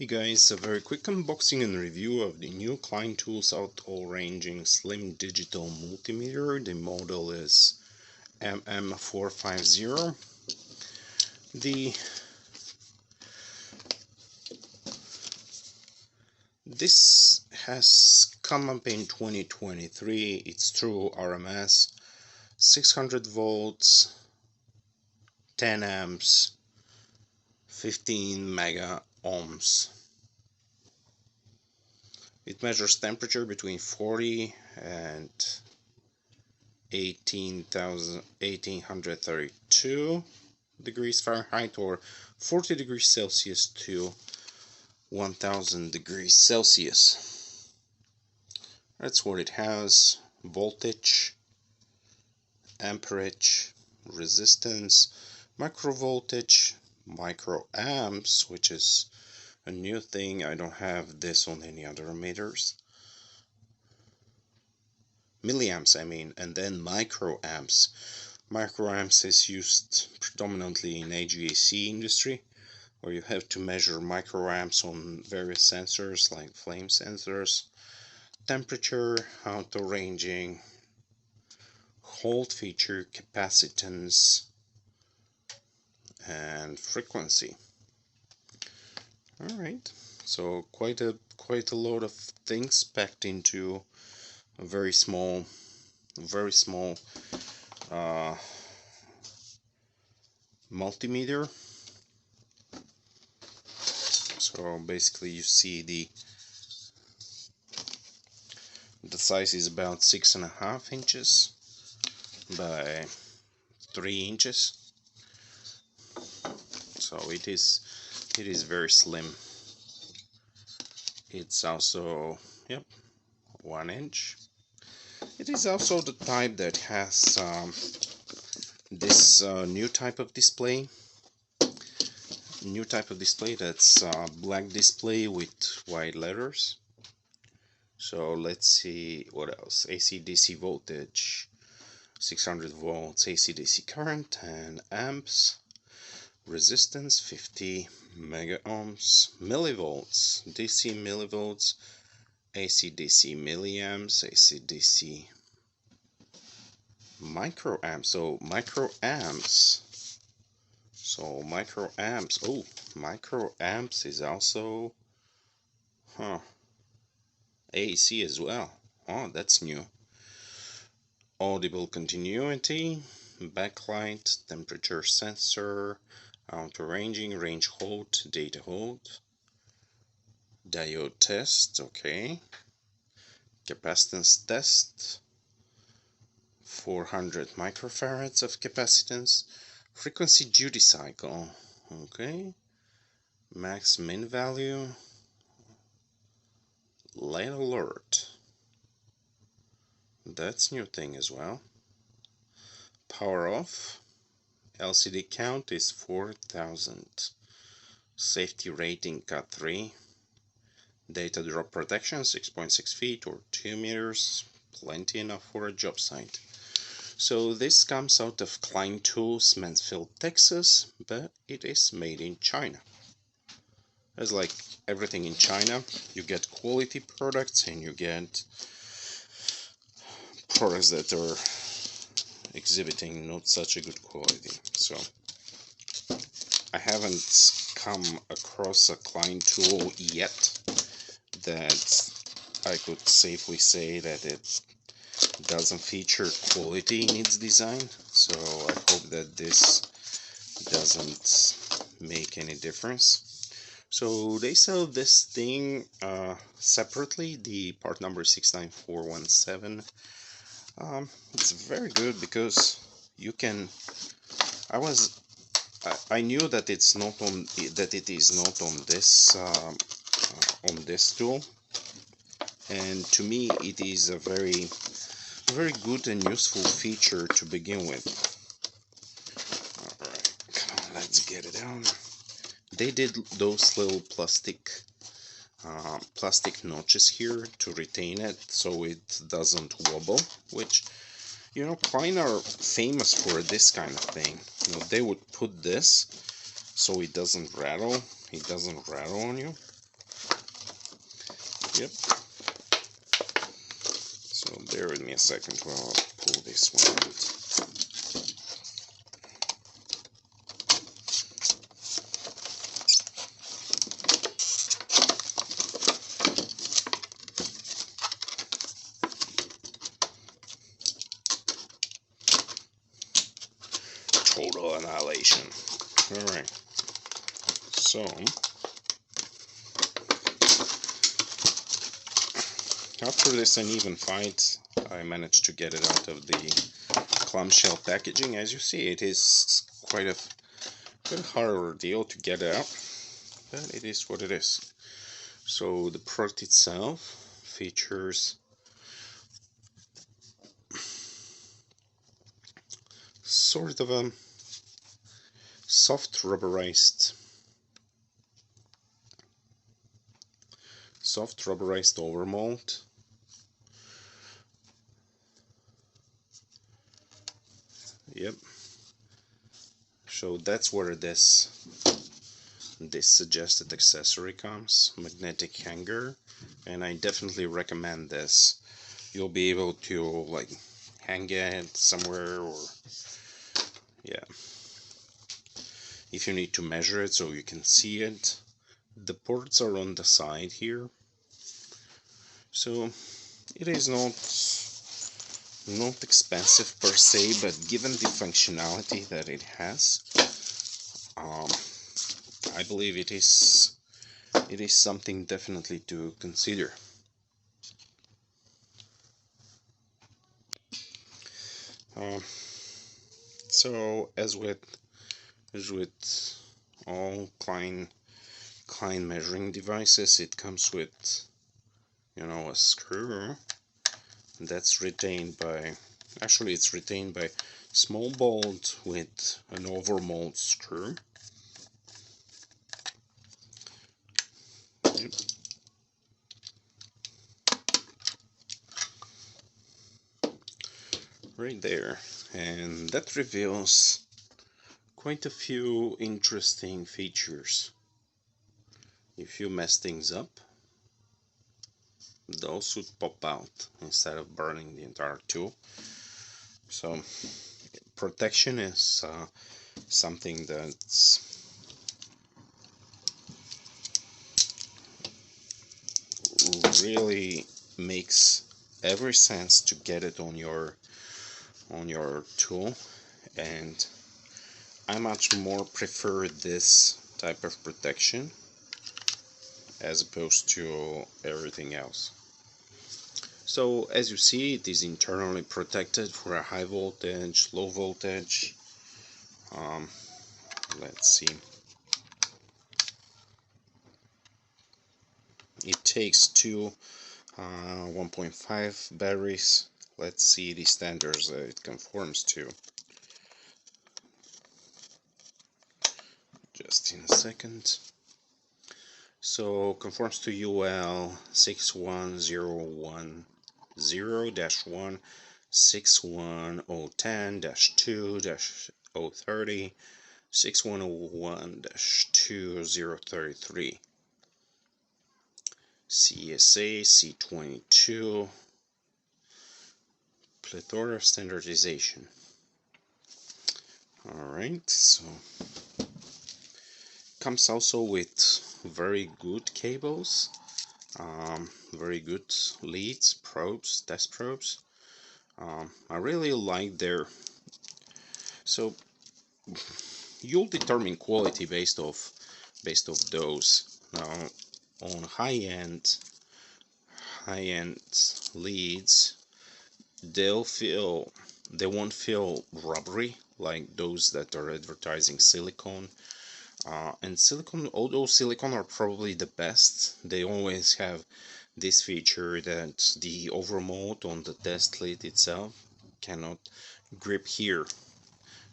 Hey guys, a very quick unboxing and review of the new Klein Tools autoranging slim digital multimeter. The model is MM450. This has come up in 2023. It's trueRMS, 600 volts, 10 amps, 15 mega ohms. It measures temperature between 40 and 1832 degrees Fahrenheit or 40 degrees Celsius to 1000 degrees Celsius. That's what it has: voltage, amperage, resistance, microvoltage, microamps, which is a new thing. I don't have this on any other meters. Milliamps, I mean, and then microamps. Microamps is used predominantly in HVAC industry, where you have to measure microamps on various sensors like flame sensors, temperature, auto-ranging, hold feature, capacitance, and frequency. Alright, so quite a lot of things packed into a very small multimeter. So basically you see the size is about 6.5 inches by 3 inches. So it is very slim. It's also 1 inch. It is also the type that has this new type of display. That's black display with white letters. So let's see what else. AC/DC voltage, 600 volts AC/DC current and amps. Resistance 50 mega ohms. Millivolts, DC millivolts, AC/DC milliamps, AC/DC microamps. So microamps. Oh, microamps is also AC as well. Oh, that's new. Audible continuity, backlight, temperature sensor, auto-ranging, range hold, data hold, diode test, okay, capacitance test, 400 microfarads of capacitance, frequency duty cycle, okay, max min value, light alert, that's new thing as well, power off, LCD count is 4000, safety rating Cat 3, data drop protection 6.6 feet or 2 meters, plenty enough for a job site. So this comes out of Klein Tools, Mansfield, Texas, but it is made in China. As like everything in China, you get quality products and you get products that are exhibiting not such a good quality. So I haven't come across a Klein tool yet that I could safely say that it doesn't feature quality in its design, so I hope that this doesn't make any difference. So they sell this thing separately. The part number is 69417. It's very good because you can. I knew that it is not on this tool, and to me it is a very good and useful feature to begin with. Alright, come on, let's get it down. They did those little plastic notches here to retain it so it doesn't wobble, which, you know, Klein are famous for this kind of thing. You know, they would put this so it doesn't rattle on you. Yep. So bear with me a second while I pull this one out. Total annihilation. Alright. So after this uneven fight, I managed to get it out of the clamshell packaging. As you see, it is quite a hard ordeal to get it out, but it is what it is. So the product itself features sort of a soft rubberized overmold. Yep. So that's where this suggested accessory comes, magnetic hanger, and I definitely recommend this. You'll be able to like hang it somewhere, or yeah, if you need to measure it so you can see it. The ports are on the side here, so it is not expensive per se, but given the functionality that it has, I believe it is something definitely to consider. So as with all Klein measuring devices, it comes with, you know, a screw that's retained by, actually it's retained by small bolt with an overmold screw. Yep. Right there, and that reveals quite a few interesting features. If you mess things up, those would pop out instead of burning the entire tool. So protection is something that's really makes every sense to get it on your tool, and I much more prefer this type of protection as opposed to everything else. So as you see, it is internally protected for a high voltage, low voltage. Let's see. It takes two 1.5 batteries. Let's see the standards that it conforms to. Just in a second. So conforms to UL 61010-1, 61010-2-030, 6101-2033, CSA C22, plethora of standardization. Alright, so comes also with very good cables, very good leads, probes, test probes. I really like their, so you'll determine quality based off those. Now on high-end leads, they won't feel rubbery like those that are advertising silicone. And silicone, although silicone are probably the best, they always have this feature that the overmold on the test lead itself cannot grip here.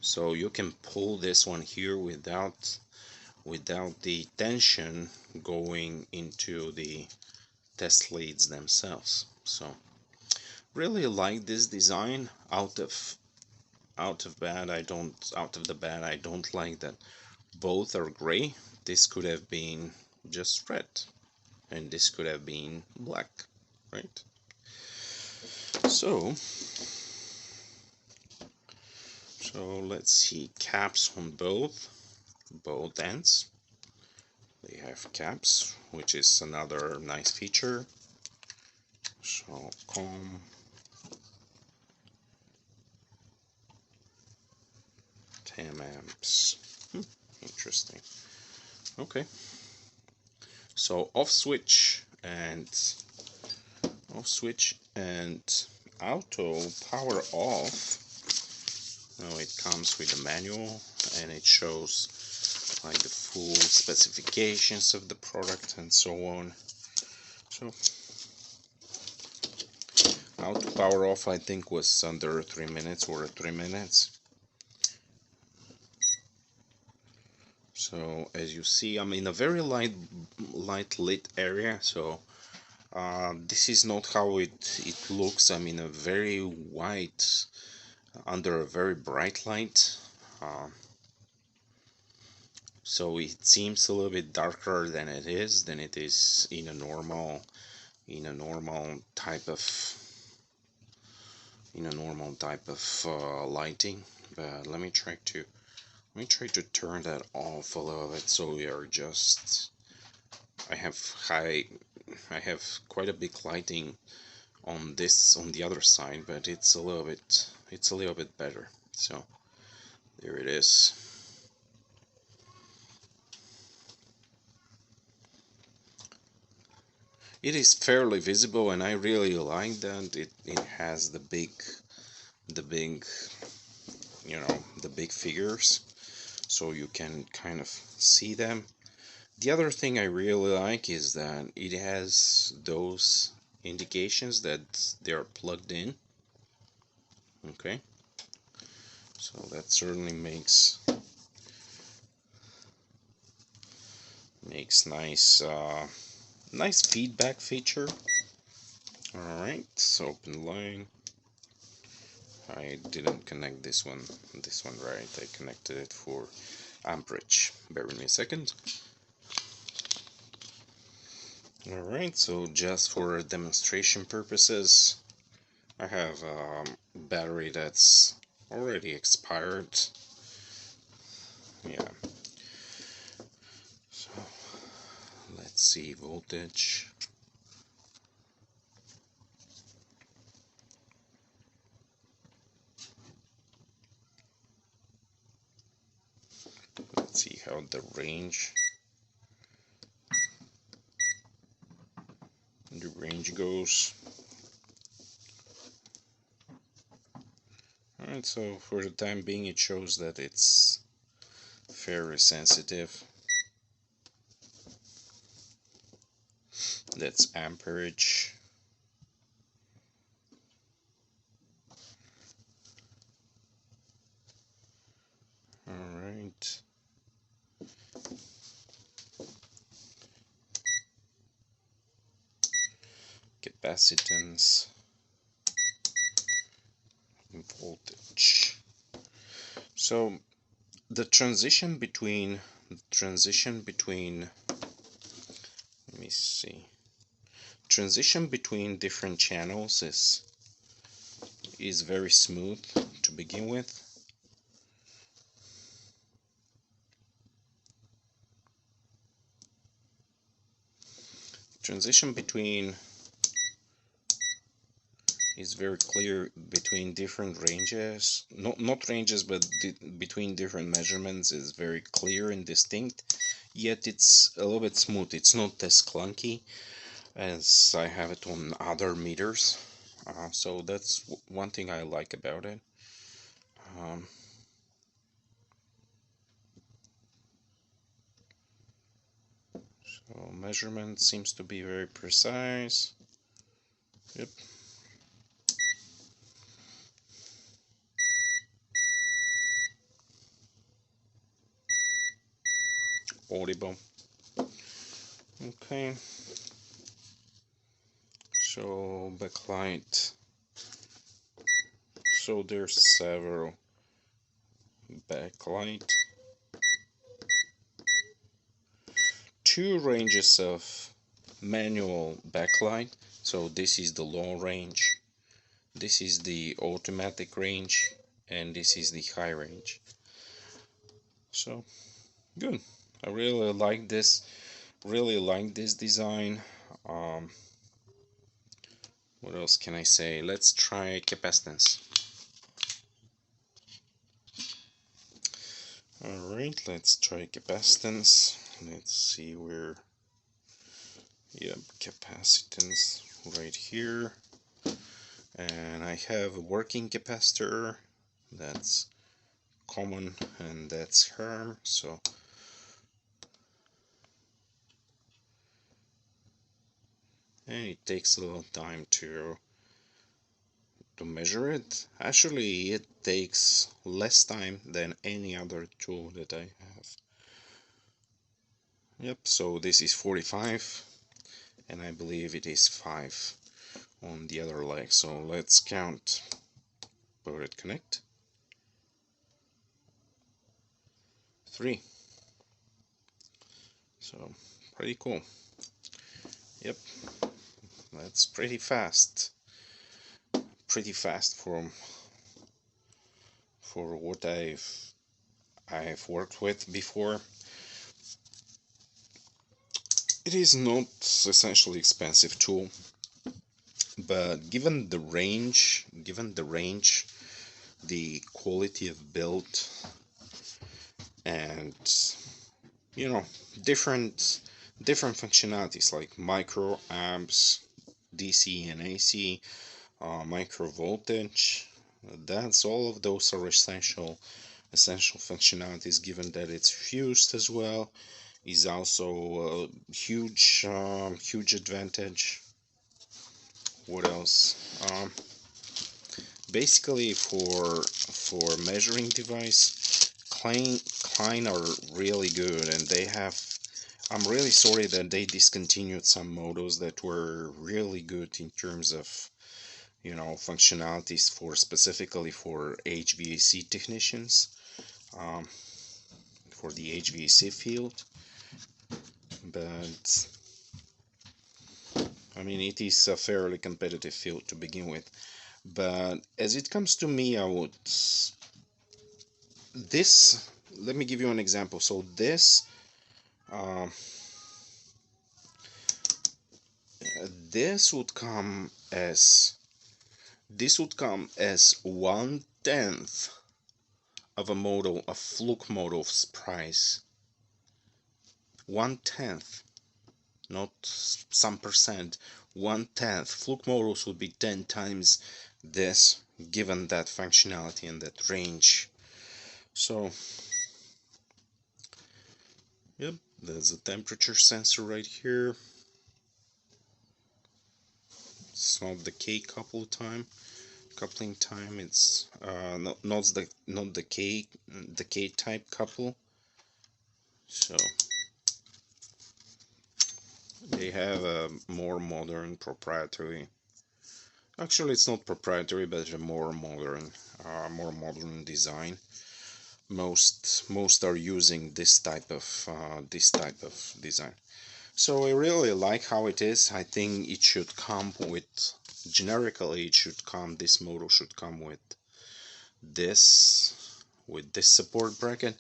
So you can pull this one here without the tension going into the test leads themselves. So really like this design. Out of the bat, I don't like that both are gray. This could have been just red. and this could have been black, right? So let's see, caps on both ends. They have caps, which is another nice feature. So comb, 10 amps. Interesting. Okay. So off switch and auto power off. Now it comes with a manual and it shows like the full specifications of the product and so on. So auto power off, I think, was under 3 minutes or 3 minutes. So as you see, I'm in a very light lit area, so this is not how it looks. I'm in a very white, under a very bright light, so it seems a little bit darker than it is in a normal type of lighting. But let me try to turn that off a little bit, so we are just, I have quite a big lighting on the other side, but it's a little bit better. So there it is. It is fairly visible, and I really like that it has the big the big figures, so you can kind of see them. The other thing I really like is that it has those indications that they are plugged in. Okay, so that certainly makes nice feedback feature. Alright, so open line. I didn't connect this one right. I connected it for amperage. Bear with me a second. Alright, so just for demonstration purposes, I have a battery that's already expired. Yeah. So let's see, voltage. Let's see how the range goes. Alright, so for the time being it shows that it's very sensitive. That's amperage. Alright. Capacitance. Voltage. So the transition between let me see, transition between different channels is very smooth to begin with. Transition between is very clear between different ranges, not ranges, but between different measurements is very clear and distinct, yet it's a little bit smooth. It's not as clunky as I have it on other meters, so that's one thing I like about it. So measurement seems to be very precise. Yep. Audible. Okay. So backlight. So there's several backlight. Two ranges of manual backlight. So this is the low range, this is the automatic range, and this is the high range. So good. I really like this. Really like this design. What else can I say? Let's try capacitance. Alright, let's try capacitance. Let's see where. Yep, capacitance right here. And I have a working capacitor. That's common, and that's HRM. So and it takes a little time to measure it. Actually, it takes less time than any other tool that I have. Yep, so this is 45, and I believe it is 5 on the other leg. So let's count. Put it connect. 3. So pretty cool. Yep, that's pretty fast. Pretty fast for what I've worked with before. It is not essentially expensive tool, but given the range, the quality of build, and different functionalities like micro amps, DC and AC, micro voltage, that's all of those are essential functionalities. Given that it's fused as well, is also a huge advantage. What else? Basically, for measuring device, Klein are really good, and they have. I'm really sorry that they discontinued some models that were really good in terms of functionalities specifically for HVAC technicians, for the HVAC field. But I mean, it is a fairly competitive field to begin with. But as it comes to me, I would let me give you an example. So this this would come as 1/10 of a model, a Fluke model's price. 1/10, not some percent. 1/10. Fluke models would be 10 times this, given that functionality and that range. So yep, there's a temperature sensor right here. It's not the K coupling time. It's not the K type couple. So they have a more modern proprietary. Actually, it's not proprietary, but a more modern design. Most are using this type of design. So I really like how it is. I think it should come with, generically, this model should come with this support bracket.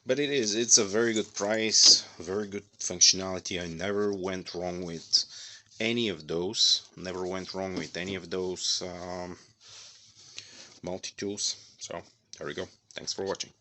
But it's a very good price, very good functionality. I never went wrong with any of those. Multi-tools. So there we go. Thanks for watching.